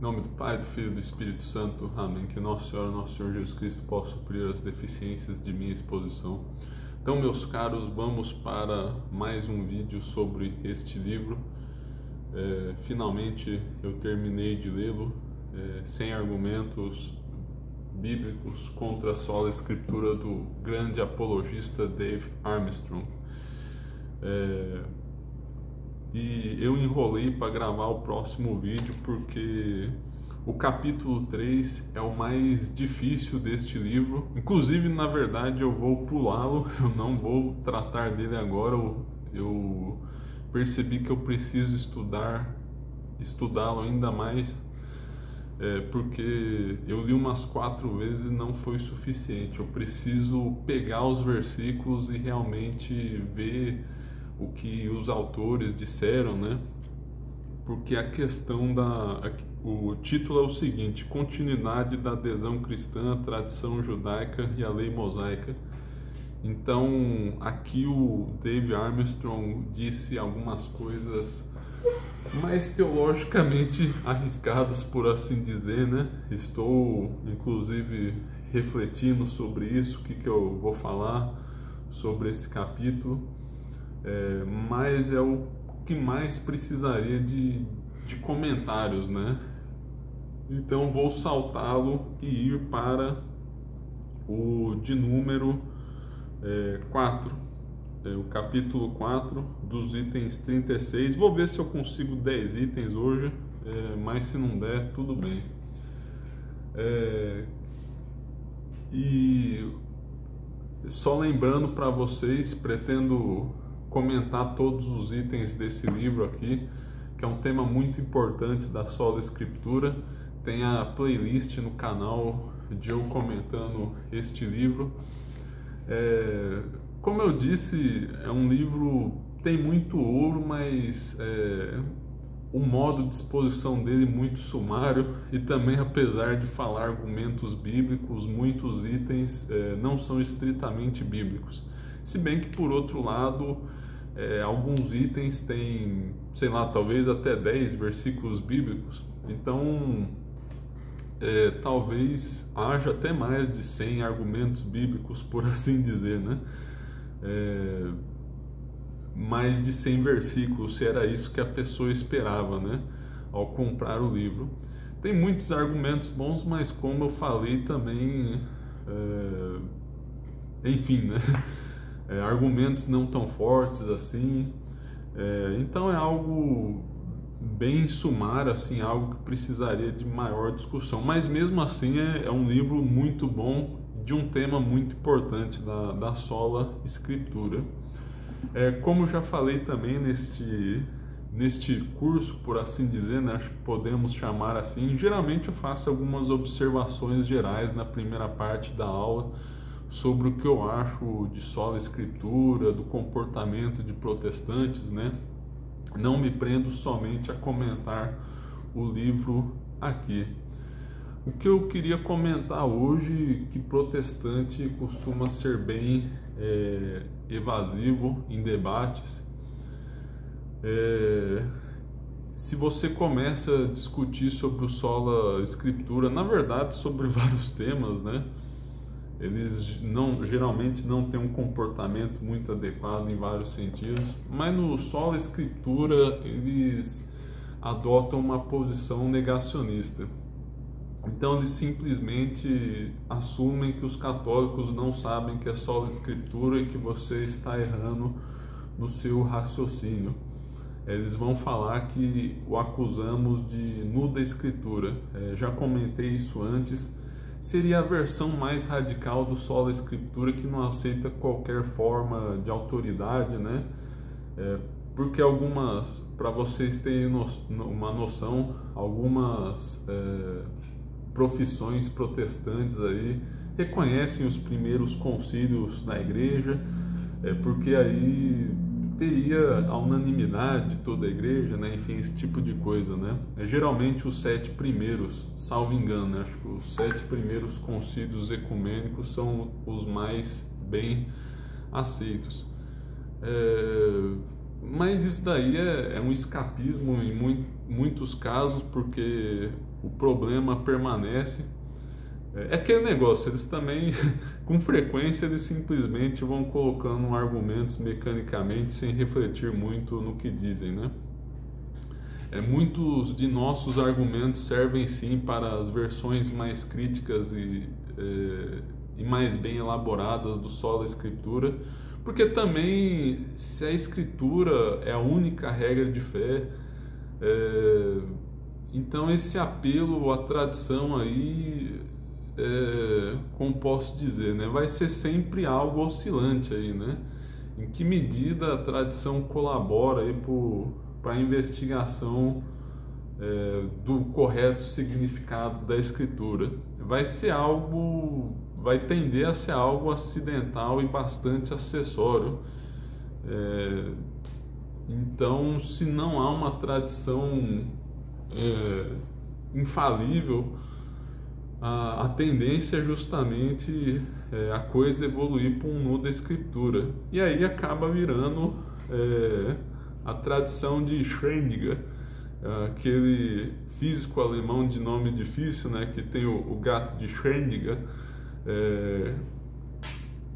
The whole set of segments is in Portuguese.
Em nome do Pai, do Filho e do Espírito Santo. Amém. Que Nossa Senhora, Nosso Senhor Jesus Cristo possa suprir as deficiências de minha exposição. Então, meus caros, vamos para mais um vídeo sobre este livro. Finalmente eu terminei de lê-lo, sem argumentos bíblicos contra a sola escritura do grande apologista Dave Armstrong. E eu enrolei para gravar o próximo vídeo porque o capítulo 3 é o mais difícil deste livro. Inclusive, na verdade, eu vou pulá-lo, eu não vou tratar dele agora. Eu percebi que eu preciso estudá-lo ainda mais, porque eu li umas 4 vezes e não foi suficiente. Eu preciso pegar os versículos e realmente ver o que os autores disseram, né? Porque a questão o título é o seguinte: continuidade da adesão cristã, tradição judaica e a lei mosaica. Então, aqui o Dave Armstrong disse algumas coisas mais teologicamente arriscadas, por assim dizer, né? Estou, inclusive, refletindo sobre isso, o que eu vou falar sobre esse capítulo. Mas é o que mais precisaria de comentários, né? Então vou saltá-lo e ir para o de número 4, o capítulo 4, dos itens 36. Vou ver se eu consigo 10 itens hoje, mas se não der, tudo bem. E só lembrando para vocês, pretendo comentar todos os itens desse livro aqui, que é um tema muito importante da sola escritura. Tem a playlist no canal de eu comentando este livro. Como eu disse, é um livro, tem muito ouro, mas o modo de exposição dele muito sumário, e também, apesar de falar argumentos bíblicos, muitos itens não são estritamente bíblicos. Se bem que, por outro lado, alguns itens têm, sei lá, talvez até 10 versículos bíblicos. Então, talvez haja até mais de 100 argumentos bíblicos, por assim dizer, né? Mais de 100 versículos, se era isso que a pessoa esperava, né, ao comprar o livro. Tem muitos argumentos bons, mas como eu falei também, enfim, né? Argumentos não tão fortes assim. Então é algo bem sumário, assim, algo que precisaria de maior discussão. Mas mesmo assim é um livro muito bom, de um tema muito importante da sola escritura. Como já falei também neste curso, por assim dizer, né, acho que podemos chamar assim, geralmente eu faço algumas observações gerais na primeira parte da aula sobre o que eu acho de sola escritura, do comportamento de protestantes, né? Não me prendo somente a comentar o livro aqui. O que eu queria comentar hoje, que protestante costuma ser bem evasivo em debates. Se você começa a discutir sobre o sola escritura, na verdade sobre vários temas, né? Eles geralmente não têm um comportamento muito adequado em vários sentidos, mas no sola escritura eles adotam uma posição negacionista. Então eles simplesmente assumem que os católicos não sabem que é sola escritura e que você está errando no seu raciocínio. Eles vão falar que o acusamos de nuda escritura. Já comentei isso antes. Seria a versão mais radical do sola escritura, que não aceita qualquer forma de autoridade, né? Porque para vocês terem uma noção, algumas profissões protestantes aí reconhecem os primeiros concílios da igreja, porque aí teria a unanimidade de toda a igreja, né? Enfim, esse tipo de coisa, né? Geralmente os 7 primeiros, salvo engano, né? Acho que os 7 primeiros concílios ecumênicos são os mais bem aceitos. Mas isso daí é um escapismo em muitos casos, porque o problema permanece. É aquele negócio, eles também, com frequência, eles simplesmente vão colocando argumentos mecanicamente sem refletir muito no que dizem, né? Muitos de nossos argumentos servem sim para as versões mais críticas e mais bem elaboradas do Sola Escritura, porque também, se a Escritura é a única regra de fé, então esse apelo à tradição aí, como posso dizer, né, vai ser sempre algo oscilante aí, né? Em que medida a tradição colabora aí para a investigação do correto significado da Escritura? Vai tender a ser algo acidental e bastante acessório. Então, se não há uma tradição infalível, a tendência é justamente a coisa evoluir para um nu da Escritura. E aí acaba virando a tradição de Schrödinger, aquele físico alemão de nome difícil, né, que tem o gato de Schrödinger,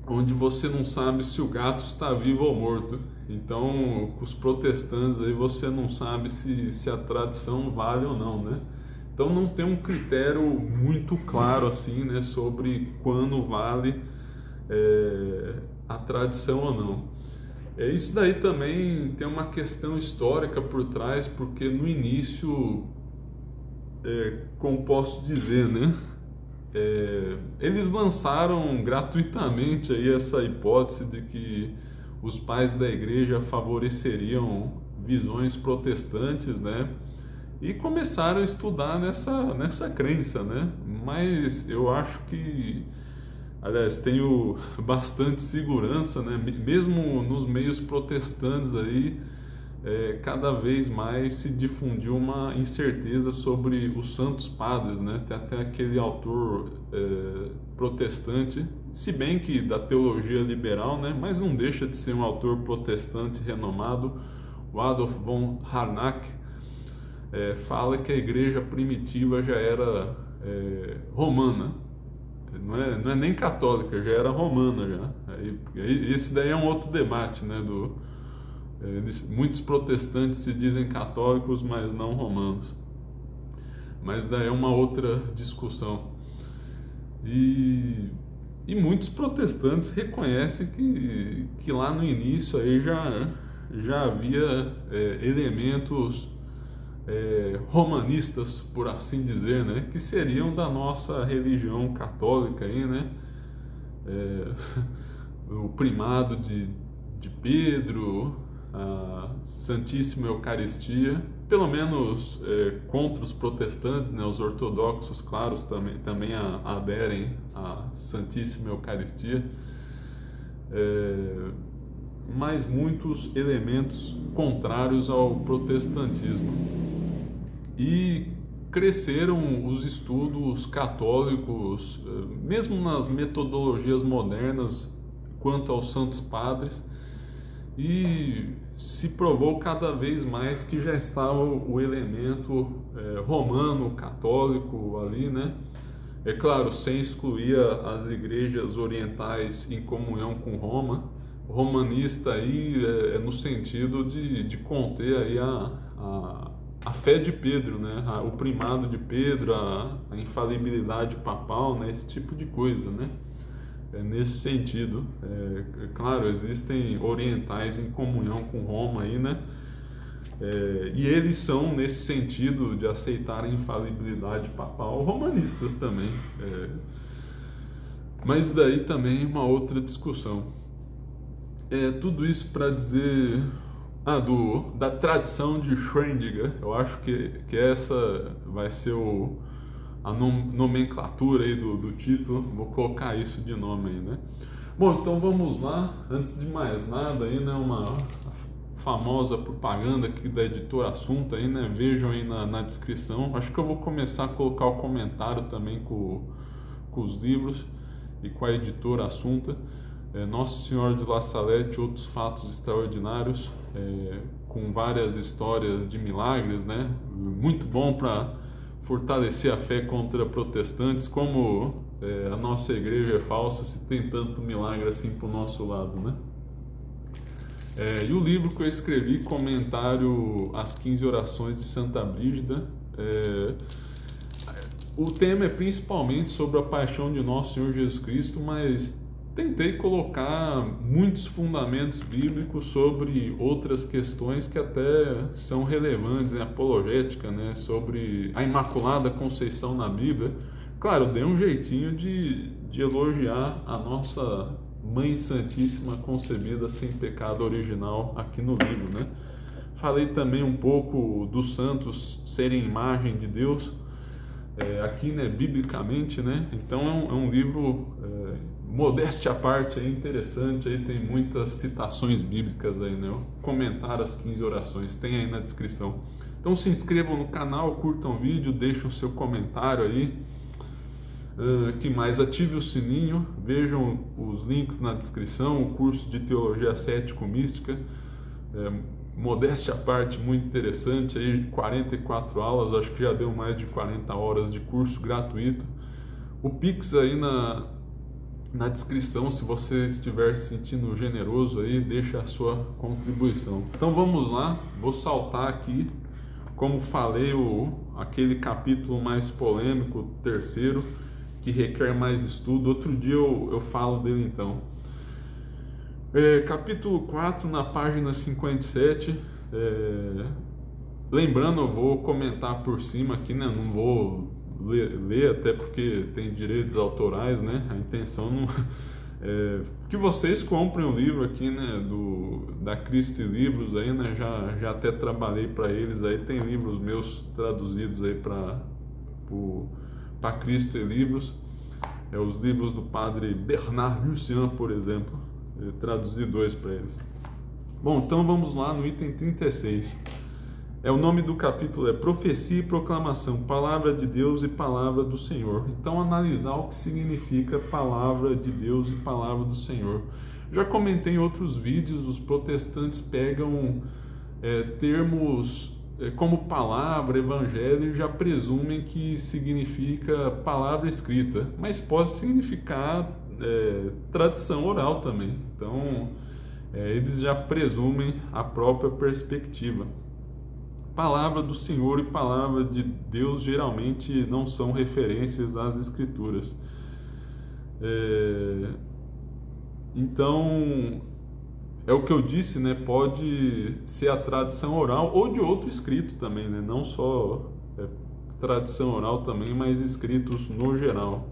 onde você não sabe se o gato está vivo ou morto. Então, com os protestantes aí você não sabe se a tradição vale ou não, né? Então não tem um critério muito claro assim, né, sobre quando vale a tradição ou não. Isso daí também tem uma questão histórica por trás, porque no início, como posso dizer, né, eles lançaram gratuitamente aí essa hipótese de que os pais da igreja favoreceriam visões protestantes, né, e começaram a estudar nessa crença, né, mas eu acho que, aliás, tenho bastante segurança, né? Mesmo nos meios protestantes aí, cada vez mais se difundiu uma incerteza sobre os santos padres, né? Tem até aquele autor protestante, se bem que da teologia liberal, né? Mas não deixa de ser um autor protestante renomado, o Adolf von Harnack, fala que a igreja primitiva já era romana. Não é nem católica, já era romana já. Esse daí é um outro debate, né? Muitos protestantes se dizem católicos, mas não romanos. Mas daí é uma outra discussão. E muitos protestantes reconhecem que lá no início aí já havia elementos romanistas, por assim dizer, né, que seriam da nossa religião católica aí, né, o primado de Pedro, a Santíssima Eucaristia, pelo menos contra os protestantes, né, os ortodoxos, claro, também aderem à Santíssima Eucaristia, mas muitos elementos contrários ao protestantismo. E cresceram os estudos católicos, mesmo nas metodologias modernas, quanto aos santos padres, e se provou cada vez mais que já estava o elemento romano, católico ali, né? É claro, sem excluir as igrejas orientais em comunhão com Roma. O romanista aí no sentido de conter aí a fé de Pedro, né? O primado de Pedro, a infalibilidade papal, né? Esse tipo de coisa, né? Nesse sentido. Claro, existem orientais em comunhão com Roma aí, né? E eles são, nesse sentido de aceitar a infalibilidade papal, romanistas também. Mas daí também é uma outra discussão. Tudo isso para dizer da tradição de Schrödinger. Eu acho que essa vai ser a nomenclatura aí do título. Vou colocar isso de nome aí, né? Bom, então vamos lá. Antes de mais nada aí, né, uma famosa propaganda aqui da Editora Assunta aí, né? Vejam aí na descrição. Acho que eu vou começar a colocar o comentário também com os livros e com a Editora Assunta. Nossa Senhora de La Salette, outros fatos extraordinários, com várias histórias de milagres, né? Muito bom para fortalecer a fé contra protestantes, como a nossa igreja é falsa se tem tanto milagre assim para o nosso lado, né? E o livro que eu escrevi, Comentário às 15 Orações de Santa Brígida, o tema é principalmente sobre a paixão de Nosso Senhor Jesus Cristo, mas tentei colocar muitos fundamentos bíblicos sobre outras questões que até são relevantes em apologética, né? Sobre a Imaculada Conceição na Bíblia. Claro, eu dei um jeitinho de elogiar a nossa Mãe Santíssima concebida sem pecado original aqui no livro, né? Falei também um pouco dos santos serem imagem de Deus, aqui, né, biblicamente, né? Então é um livro, modéstia à parte, é interessante, aí tem muitas citações bíblicas aí, né? Comentário às 15 orações, tem aí na descrição. Então se inscrevam no canal, curtam o vídeo, deixem o seu comentário aí. Que mais? Ative o sininho, vejam os links na descrição, o curso de Teologia Cético-Mística, modéstia à parte, muito interessante, aí 44 aulas, acho que já deu mais de 40 horas de curso gratuito. O Pix aí na descrição, se você estiver se sentindo generoso aí, deixa a sua contribuição. Então vamos lá, vou saltar aqui, como falei, aquele capítulo mais polêmico, o terceiro, que requer mais estudo. Outro dia eu falo dele então. Capítulo 4, na página 57. Lembrando, eu vou comentar por cima aqui, né? Não vou ler até porque tem direitos autorais, né? A intenção não que vocês comprem o livro aqui, né? Da Cristo e Livros aí, né? Já até trabalhei para eles aí, tem livros meus traduzidos aí para Cristo e Livros, os livros do padre Bernard Lucien, por exemplo, traduzi 2 para eles. Bom, então vamos lá no item 36. O nome do capítulo é Profecia e Proclamação, Palavra de Deus e Palavra do Senhor. Então analisar o que significa Palavra de Deus e Palavra do Senhor. Já comentei em outros vídeos, os protestantes pegam termos como palavra, evangelho, e já presumem que significa palavra escrita, mas pode significar tradição oral também. Então eles já presumem a própria perspectiva. Palavra do Senhor e palavra de Deus geralmente não são referências às Escrituras. Então, é o que eu disse, né? Pode ser a tradição oral ou de outro escrito também, né? Não só tradição oral também, mas escritos no geral.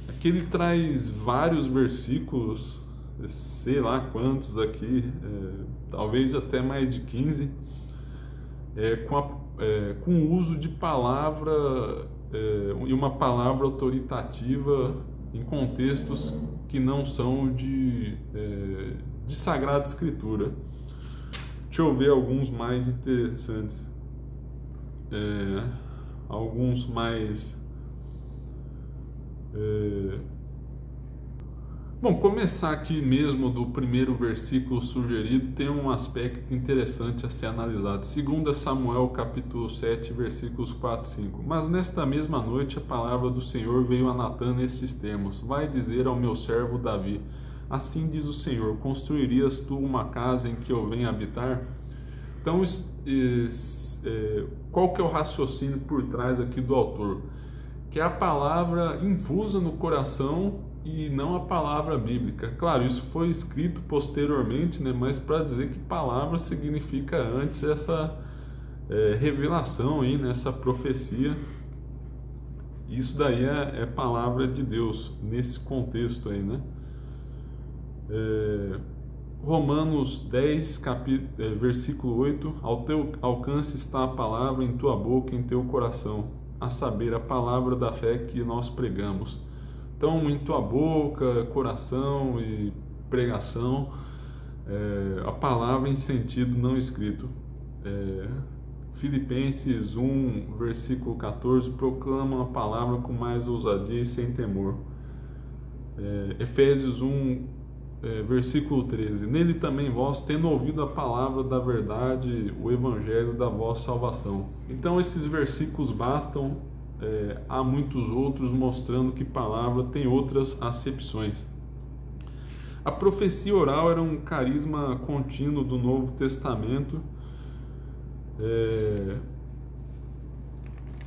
Aqui ele traz vários versículos, sei lá quantos aqui, talvez até mais de 15, com o uso de palavra e uma palavra autoritativa em contextos que não são de Sagrada Escritura. Deixa eu ver alguns mais interessantes. Alguns mais... Bom, começar aqui mesmo do primeiro versículo sugerido, tem um aspecto interessante a ser analisado. 2 Samuel, capítulo 7, versículos 4 e 5. Mas nesta mesma noite a palavra do Senhor veio a Natã nestes termos: Vai dizer ao meu servo Davi, assim diz o Senhor, construirias tu uma casa em que eu venha habitar? Então, qual que é o raciocínio por trás aqui do autor? Que é a palavra infusa no coração e não a palavra bíblica. Claro, isso foi escrito posteriormente, né? Mas para dizer que palavra significa antes essa revelação aí, nessa profecia. Isso daí é palavra de Deus nesse contexto aí, né? Romanos 10, versículo 8: Ao teu alcance está a palavra em tua boca, em teu coração, a saber, a palavra da fé que nós pregamos. Então, em tua boca, coração e pregação, a palavra em sentido não escrito. Filipenses 1, versículo 14, proclama a palavra com mais ousadia e sem temor. Efésios 1, versículo 13, nele também vós, tendo ouvido a palavra da verdade, o evangelho da vossa salvação. Então esses versículos bastam, há muitos outros mostrando que palavra tem outras acepções. A profecia oral era um carisma contínuo do Novo Testamento.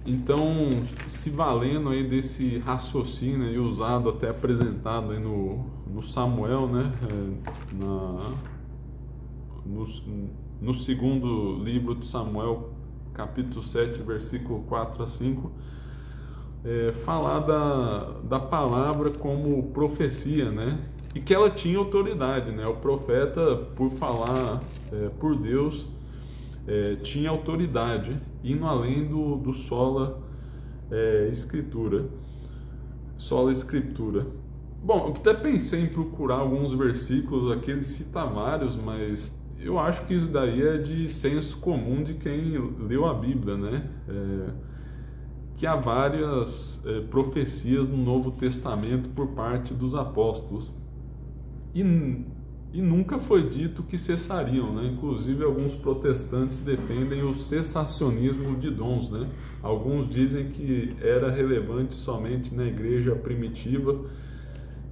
Então, se valendo aí desse raciocínio aí usado, até apresentado aí no Samuel, né, no segundo livro de Samuel, capítulo 7, versículo 4 a 5, falar da palavra como profecia, né, e que ela tinha autoridade, né, o profeta, por falar por Deus, tinha autoridade, indo além do sola escritura. Bom, eu até pensei em procurar alguns versículos aqui, ele cita vários, mas eu acho que isso daí é de senso comum de quem leu a Bíblia, né? Que há várias profecias no Novo Testamento por parte dos apóstolos. E nunca foi dito que cessariam, né? Inclusive alguns protestantes defendem o cessacionismo de dons, né? Alguns dizem que era relevante somente na igreja primitiva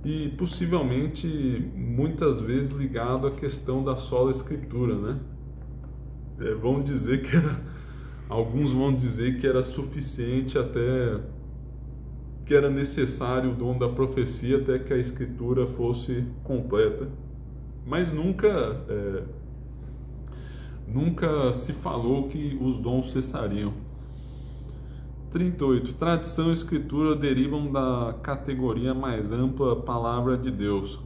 e possivelmente muitas vezes ligado à questão da sola escritura, né? Alguns vão dizer que era suficiente, até que era necessário o dom da profecia até que a escritura fosse completa. Mas nunca se falou que os dons cessariam. 38. Tradição e escritura derivam da categoria mais ampla, palavra de Deus.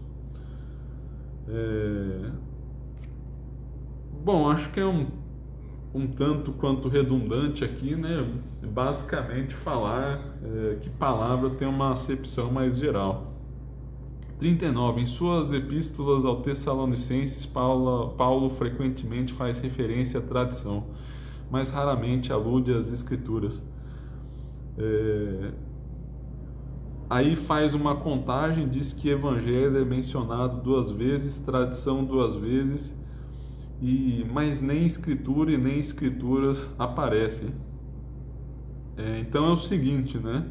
Bom, acho que é um tanto quanto redundante aqui, né? Basicamente falar que palavra tem uma acepção mais geral. 39. Em suas epístolas aos Tessalonicenses, Paulo frequentemente faz referência à tradição, mas raramente alude às Escrituras. Aí faz uma contagem, diz que Evangelho é mencionado 2 vezes, tradição 2 vezes, mas nem Escritura e nem Escrituras aparecem. Então é o seguinte, né?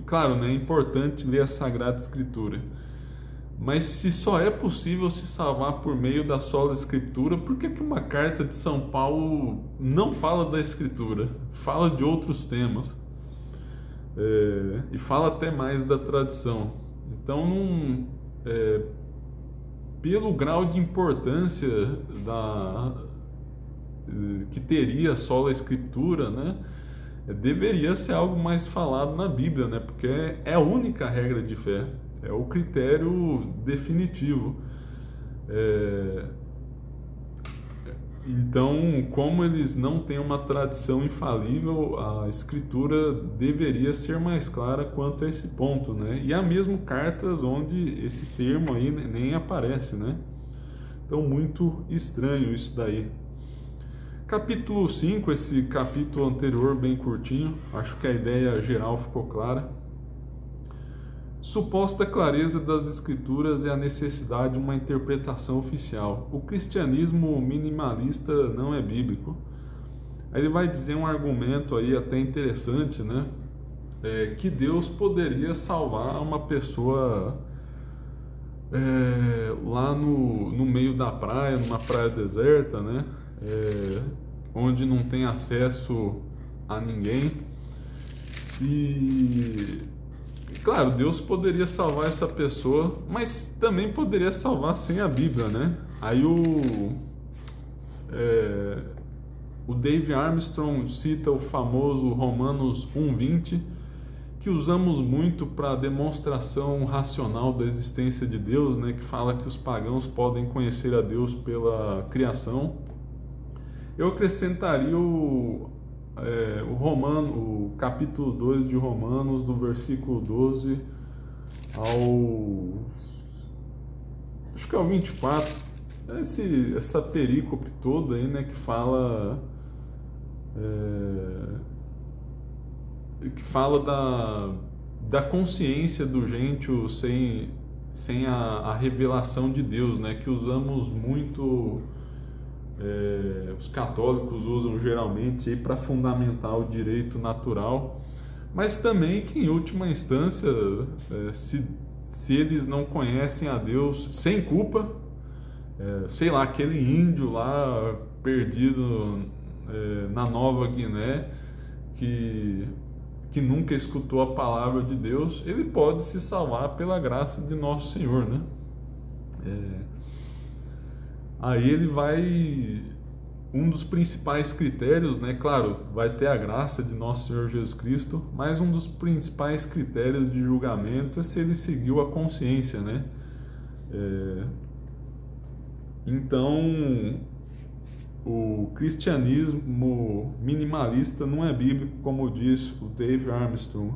Claro, né, é importante ler a Sagrada Escritura, mas se só é possível se salvar por meio da sola Escritura, por que uma carta de São Paulo não fala da Escritura? Fala de outros temas, e fala até mais da tradição. Então, pelo grau de importância que teria a sola Escritura, né, deveria ser algo mais falado na Bíblia, né? Porque é a única regra de fé, é o critério definitivo. Então, como eles não têm uma tradição infalível, a Escritura deveria ser mais clara quanto a esse ponto, né? E há mesmo cartas onde esse termo aí nem aparece, né? Então, muito estranho isso daí. Capítulo 5, esse capítulo anterior bem curtinho, acho que a ideia geral ficou clara. Suposta clareza das Escrituras e a necessidade de uma interpretação oficial. O cristianismo minimalista não é bíblico. Aí ele vai dizer um argumento aí até interessante, né? Que Deus poderia salvar uma pessoa lá no meio da praia, numa praia deserta, né? Onde não tem acesso a ninguém, e claro, Deus poderia salvar essa pessoa, mas também poderia salvar sem a Bíblia, né? Aí o Dave Armstrong cita o famoso Romanos 1:20, que usamos muito para demonstração racional da existência de Deus, né? Que fala que os pagãos podem conhecer a Deus pela criação. Eu acrescentaria o capítulo 2 de Romanos, do versículo 12 acho que é o 24, essa perícope toda aí, né, que fala que fala da consciência do gentio sem a revelação de Deus, né? Que usamos muito, os católicos usam geralmente para fundamentar o direito natural, mas também que em última instância, se eles não conhecem a Deus sem culpa, sei lá, aquele índio lá perdido na Nova Guiné que nunca escutou a palavra de Deus, ele pode se salvar pela graça de Nosso Senhor, né? Aí ele vai... Um dos principais critérios, né? Claro, vai ter a graça de Nosso Senhor Jesus Cristo, mas um dos principais critérios de julgamento é se ele seguiu a consciência, né? Então, o cristianismo minimalista não é bíblico, como diz o Dave Armstrong.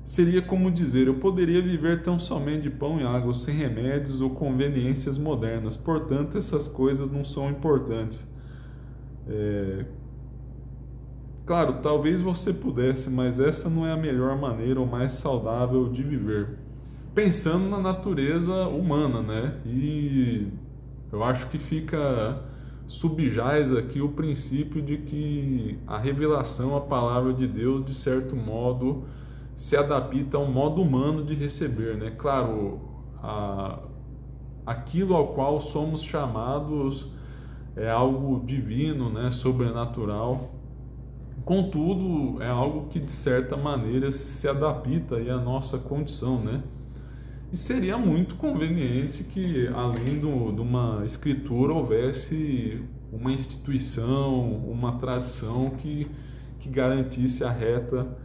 Seria como dizer: eu poderia viver tão somente de pão e água, sem remédios ou conveniências modernas, portanto essas coisas não são importantes. Claro, talvez você pudesse, mas essa não é a melhor maneira ou mais saudável de viver. Pensando na natureza humana, né? E eu acho que fica subjaz aqui o princípio de que a revelação, a palavra de Deus, de certo modo, se adapta ao modo humano de receber, né? Claro, aquilo ao qual somos chamados é algo divino, né? Sobrenatural. Contudo, é algo que de certa maneira se adapta aí à nossa condição, né? E seria muito conveniente que, além de uma escritura, houvesse uma instituição, uma tradição que garantisse a reta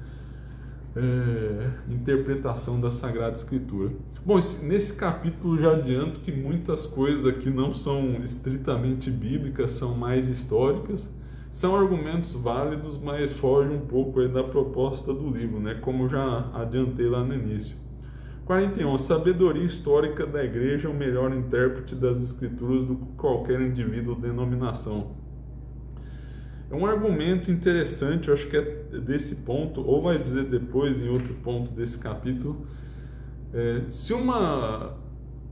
interpretação da Sagrada Escritura. Bom, nesse capítulo já adianto que muitas coisas aqui não são estritamente bíblicas, são mais históricas. São argumentos válidos, mas fogem um pouco aí da proposta do livro, né? Como eu já adiantei lá no início. 41. A sabedoria histórica da igreja é o melhor intérprete das escrituras do que qualquer indivíduo ou denominação. É um argumento interessante, eu acho que é desse ponto, ou vai dizer depois em outro ponto desse capítulo. Se uma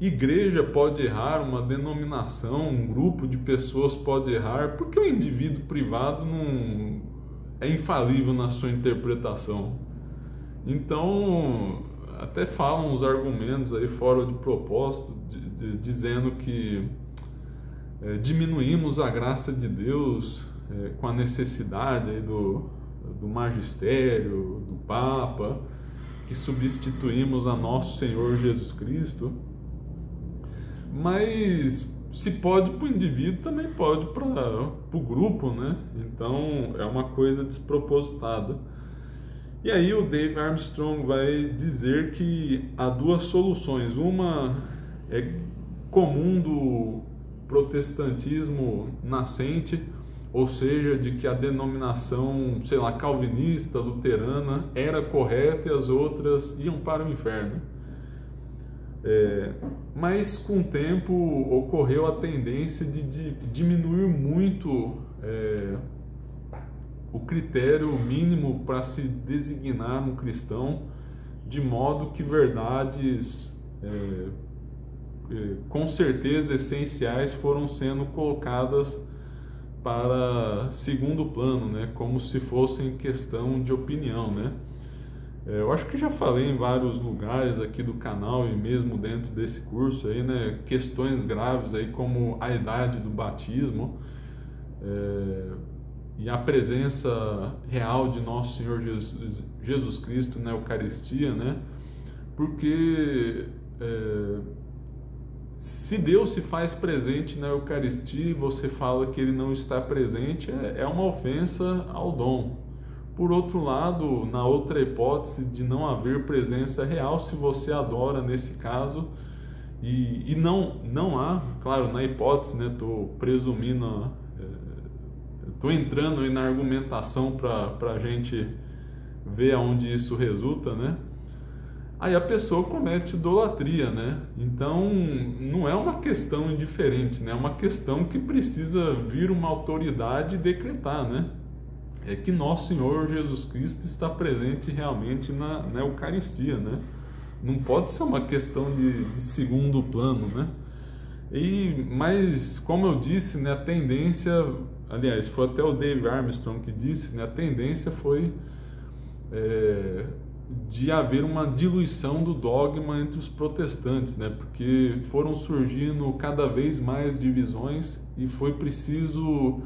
igreja pode errar, uma denominação, um grupo de pessoas pode errar, por que o indivíduo privado não é infalível na sua interpretação? Então, até falam os argumentos aí fora de propósito, dizendo que diminuímos a graça de Deus com a necessidade aí do magistério, do Papa, que substituímos a nosso Senhor Jesus Cristo. Mas se pode para o indivíduo, também pode para o grupo, né? Então é uma coisa despropositada. E aí o Dave Armstrong vai dizer que há duas soluções. Uma é comum do protestantismo nascente, ou seja, de que a denominação, sei lá, calvinista, luterana era correta e as outras iam para o inferno. Mas com o tempo ocorreu a tendência de diminuir muito o critério mínimo para se designar um cristão, de modo que verdades com certeza essenciais foram sendo colocadas para segundo plano, né? Como se fossem questão de opinião, né? Eu acho que já falei em vários lugares aqui do canal e mesmo dentro desse curso aí, né? Questões graves aí como a idade do batismo e a presença real de nosso Senhor Jesus Cristo na Eucaristia, né? Porque se Deus se faz presente na Eucaristia e você fala que Ele não está presente, é uma ofensa ao dom. Por outro lado, na outra hipótese de não haver presença real, se você adora nesse caso, e não há, claro, na hipótese, né, estou presumindo, estou entrando aí na argumentação para a gente ver aonde isso resulta, né? Aí a pessoa comete idolatria, né? Então não é uma questão indiferente, né? É uma questão que precisa vir uma autoridade e decretar, né? é que nosso Senhor Jesus Cristo está presente realmente na Eucaristia, né? Não pode ser uma questão de segundo plano, né? Mas, como eu disse, né, a tendência, aliás, foi até o Dave Armstrong que disse, né, a tendência foi de haver uma diluição do dogma entre os protestantes, né, porque foram surgindo cada vez mais divisões e foi preciso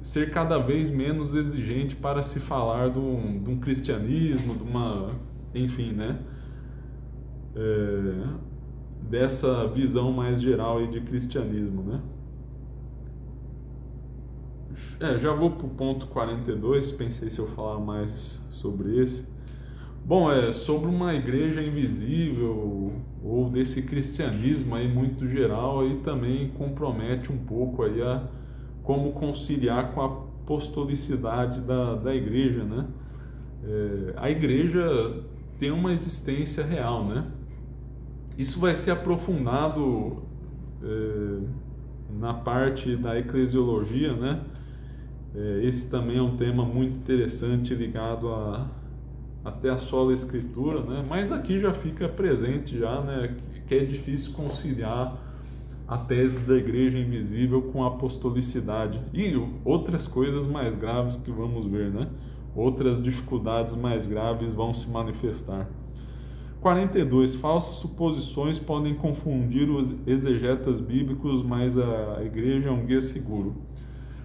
ser cada vez menos exigente para se falar de um cristianismo, enfim, né, dessa visão mais geral aí de cristianismo, né? Já vou para o ponto 42, pensei se eu falar mais sobre esse. Bom, sobre uma igreja invisível ou desse cristianismo aí muito geral, aí também compromete um pouco aí a como conciliar com a apostolicidade da igreja, né? A igreja tem uma existência real, né? Isso vai ser aprofundado na parte da eclesiologia, né? Esse também é um tema muito interessante ligado até a sola escritura, né? Mas aqui já fica presente já, né? Que é difícil conciliar a tese da igreja invisível com a apostolicidade e outras coisas mais graves que vamos ver, né? Outras dificuldades mais graves vão se manifestar. 42. Falsas suposições podem confundir os exegetas bíblicos, mas a igreja é um guia seguro.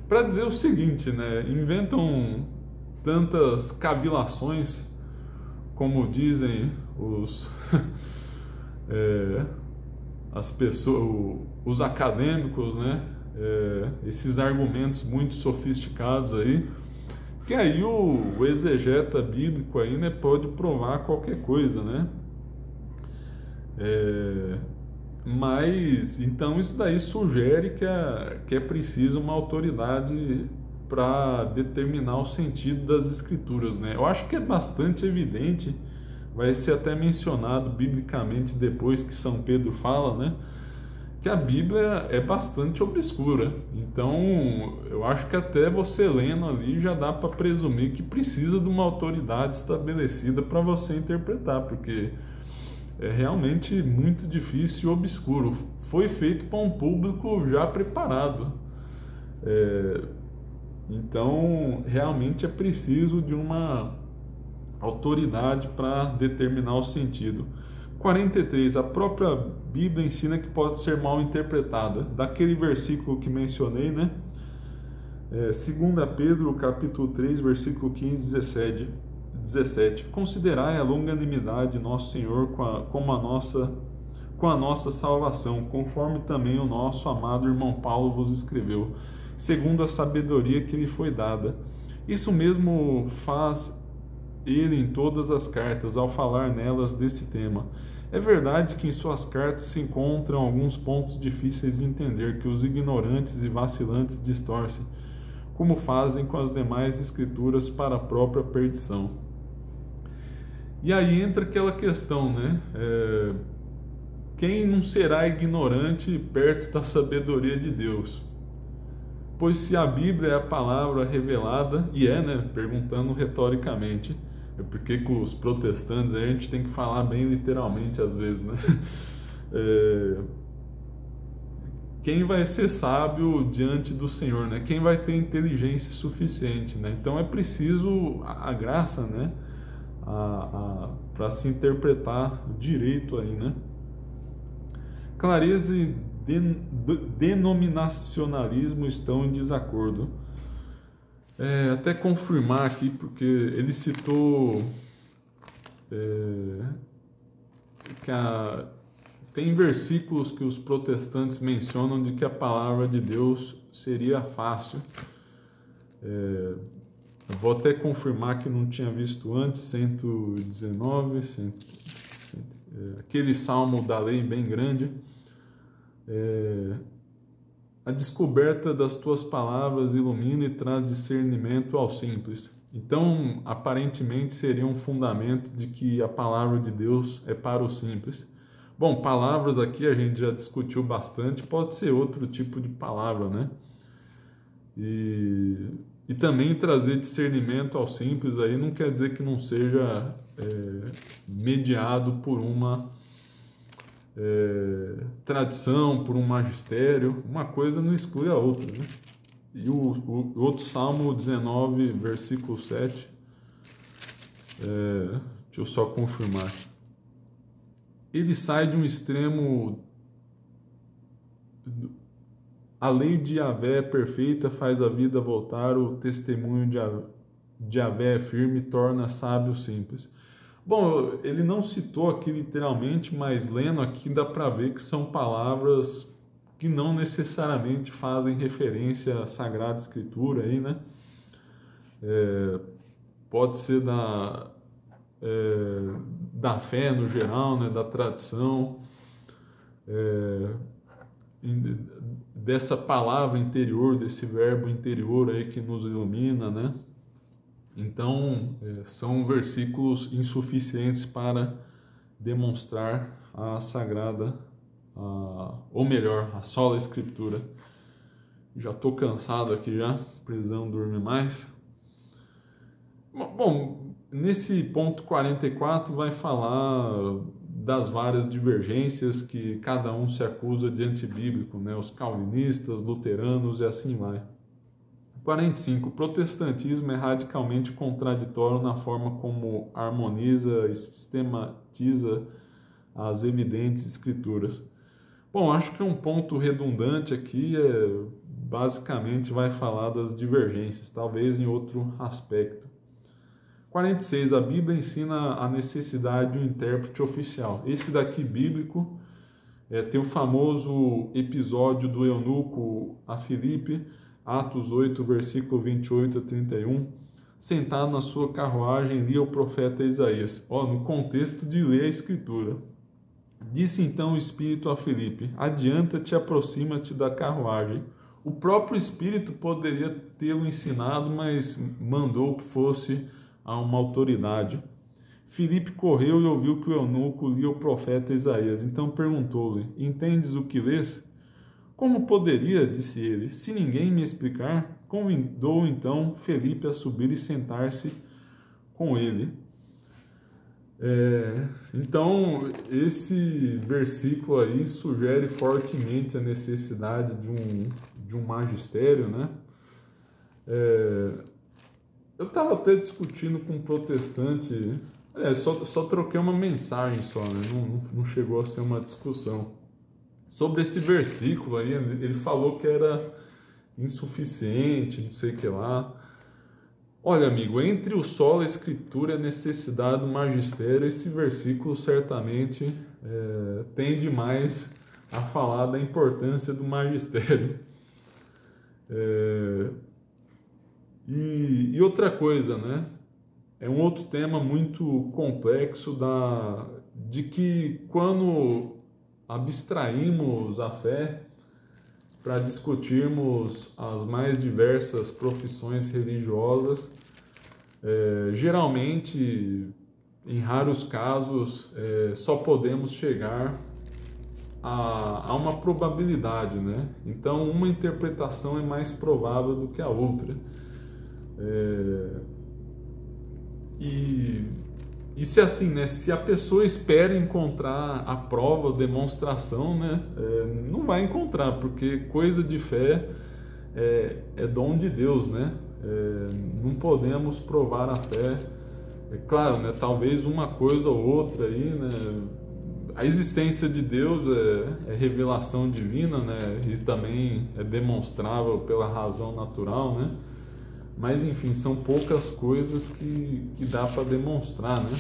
Para dizer o seguinte, né? Inventam tantas cavilações, como dizem as pessoas, os acadêmicos, né? Esses argumentos muito sofisticados aí, que aí o exegeta bíblico aí, né, pode provar qualquer coisa, né? Mas então isso daí sugere que é preciso uma autoridade para determinar o sentido das escrituras, né? Eu acho que é bastante evidente, vai ser até mencionado biblicamente depois que São Pedro fala, né, que a Bíblia é bastante obscura. Então eu acho que até você lendo ali já dá para presumir que precisa de uma autoridade estabelecida para você interpretar, porque é realmente muito difícil e obscuro. Foi feito para um público já preparado. Então, realmente é preciso de uma autoridade para determinar o sentido. 43. A própria Bíblia ensina que pode ser mal interpretada. Daquele versículo que mencionei, né? 2 Pedro, capítulo 3, versículo 15 e 17. Considerai a longanimidade de nosso Senhor com a nossa salvação, conforme também o nosso amado irmão Paulo vos escreveu, segundo a sabedoria que lhe foi dada. Isso mesmo faz ele em todas as cartas, ao falar nelas desse tema. É verdade que em suas cartas se encontram alguns pontos difíceis de entender, que os ignorantes e vacilantes distorcem, como fazem com as demais escrituras para a própria perdição. E aí entra aquela questão, né? Quem não será ignorante perto da sabedoria de Deus? Pois se a Bíblia é a palavra revelada, e né? Perguntando retoricamente, porque com os protestantes a gente tem que falar bem literalmente às vezes, né? Quem vai ser sábio diante do Senhor, né? Quem vai ter inteligência suficiente, né? Então é preciso a graça, né? Para se interpretar direito aí, né? Clareza e denominacionalismo estão em desacordo. Até confirmar aqui, porque ele citou que tem versículos que os protestantes mencionam de que a palavra de Deus seria fácil. Vou até confirmar que não tinha visto antes, 119, aquele salmo da lei bem grande. A descoberta das tuas palavras ilumina e traz discernimento ao simples. Então, aparentemente, seria um fundamento de que a palavra de Deus é para o simples. Bom, palavras aqui a gente já discutiu bastante, pode ser outro tipo de palavra, né? E também trazer discernimento ao simples aí não quer dizer que não seja mediado por uma tradição, por um magistério. Uma coisa não exclui a outra, né? E o outro Salmo 19, versículo 7, deixa eu só confirmar. Ele sai de um extremo. A lei de Yahvé é perfeita, faz a vida voltar, o testemunho de Yahvé é firme, torna sábio o simples. Bom, ele não citou aqui literalmente, mas lendo aqui dá para ver que são palavras que não necessariamente fazem referência à Sagrada Escritura aí, né? Pode ser da fé no geral, né? Da tradição, dessa palavra interior, desse verbo interior aí que nos ilumina, né? Então, são versículos insuficientes para demonstrar a Sagrada, ou melhor, a sola Escritura. Já estou cansado aqui já, precisando dormir mais. Bom, nesse ponto 44 vai falar das várias divergências que cada um se acusa de antibíblico, né? Os calvinistas, luteranos e assim vai. 45. O protestantismo é radicalmente contraditório na forma como harmoniza e sistematiza as evidentes escrituras. Bom, acho que é um ponto redundante aqui, basicamente vai falar das divergências, talvez em outro aspecto. 46. A Bíblia ensina a necessidade de um intérprete oficial. Esse daqui bíblico tem o famoso episódio do eunuco a Filipe, Atos 8, versículo 28 a 31, sentado na sua carruagem, lia o profeta Isaías. No contexto de ler a Escritura. Disse então o Espírito a Filipe: adianta-te, aproxima-te da carruagem. O próprio Espírito poderia tê-lo ensinado, mas mandou que fosse a uma autoridade. Filipe correu e ouviu que o eunuco lia o profeta Isaías. Então perguntou-lhe: entendes o que lês? Como poderia, disse ele, se ninguém me explicar? Convidou então Filipe a subir e sentar-se com ele. Então, esse versículo aí sugere fortemente a necessidade de um magistério, né? Eu estava até discutindo com um protestante, só troquei uma mensagem só, né? Não chegou a ser uma discussão. Sobre esse versículo aí, ele falou que era insuficiente, não sei o que lá. Olha, amigo, entre o sola Escritura e a necessidade do magistério, esse versículo certamente tende mais a falar da importância do magistério. E outra coisa, né? É um outro tema muito complexo de que quando abstraímos a fé para discutirmos as mais diversas profissões religiosas, geralmente, em raros casos, só podemos chegar a uma probabilidade, né? Então, uma interpretação é mais provável do que a outra. E se assim, né? Se a pessoa espera encontrar a prova, a demonstração, né? Não vai encontrar, porque coisa de fé é dom de Deus, né? Não podemos provar a fé. Claro, né? Talvez uma coisa ou outra aí, né? A existência de Deus é revelação divina, né? E também é demonstrável pela razão natural, né? Mas, enfim, são poucas coisas que dá para demonstrar, né?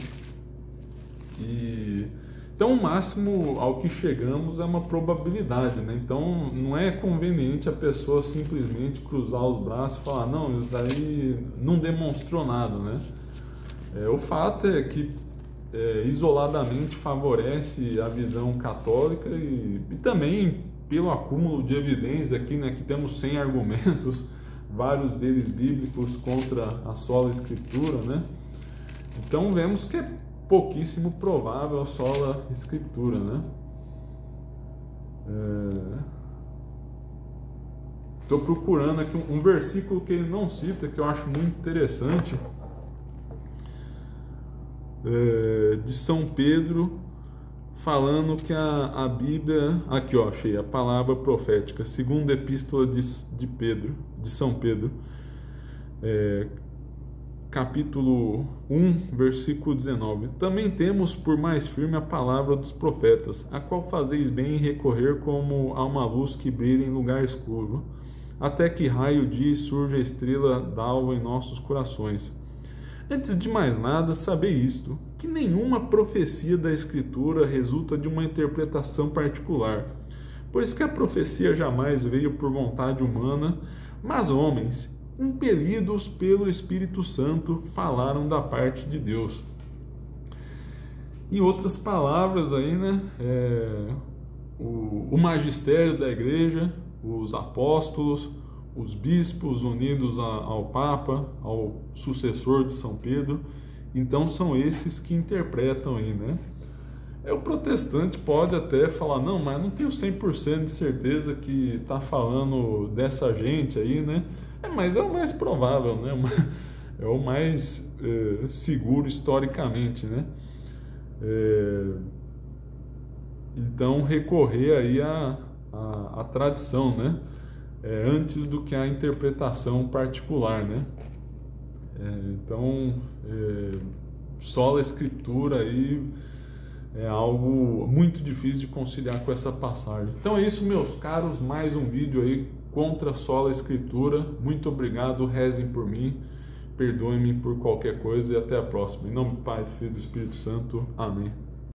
Então, o máximo ao que chegamos é uma probabilidade, né? Então, não é conveniente a pessoa simplesmente cruzar os braços e falar: não, isso daí não demonstrou nada, né? O fato é que isoladamente favorece a visão católica e também pelo acúmulo de evidências aqui, né? Que temos 100 argumentos, vários deles bíblicos, contra a sola Escritura, né? Então vemos que é pouquíssimo provável a sola Escritura, né? Estou procurando aqui um versículo que ele não cita, que eu acho muito interessante, de São Pedro, falando que a Bíblia... Aqui, ó, achei a palavra profética, segunda epístola de Pedro, de São Pedro, capítulo 1, versículo 19. Também temos por mais firme a palavra dos profetas, a qual fazeis bem em recorrer como a uma luz que brilha em lugar escuro, até que raio dia surja a estrela d'alva em nossos corações. Antes de mais nada, sabei isto, que nenhuma profecia da Escritura resulta de uma interpretação particular, pois que a profecia jamais veio por vontade humana, mas homens, impelidos pelo Espírito Santo, falaram da parte de Deus. Em outras palavras aí, né, o magistério da igreja, os apóstolos, os bispos unidos ao Papa, ao sucessor de São Pedro, então são esses que interpretam aí, né? O protestante pode até falar, não, mas não tenho 100% de certeza que está falando dessa gente aí, né? Mas é o mais provável, né? É o mais seguro historicamente, né? Então recorrer aí à tradição, né? Antes do que a interpretação particular, né? Então, sola Escritura aí é algo muito difícil de conciliar com essa passagem. Então é isso, meus caros, mais um vídeo aí contra sola Escritura. Muito obrigado, rezem por mim, perdoem-me por qualquer coisa e até a próxima. Em nome do Pai, do Filho e do Espírito Santo. Amém.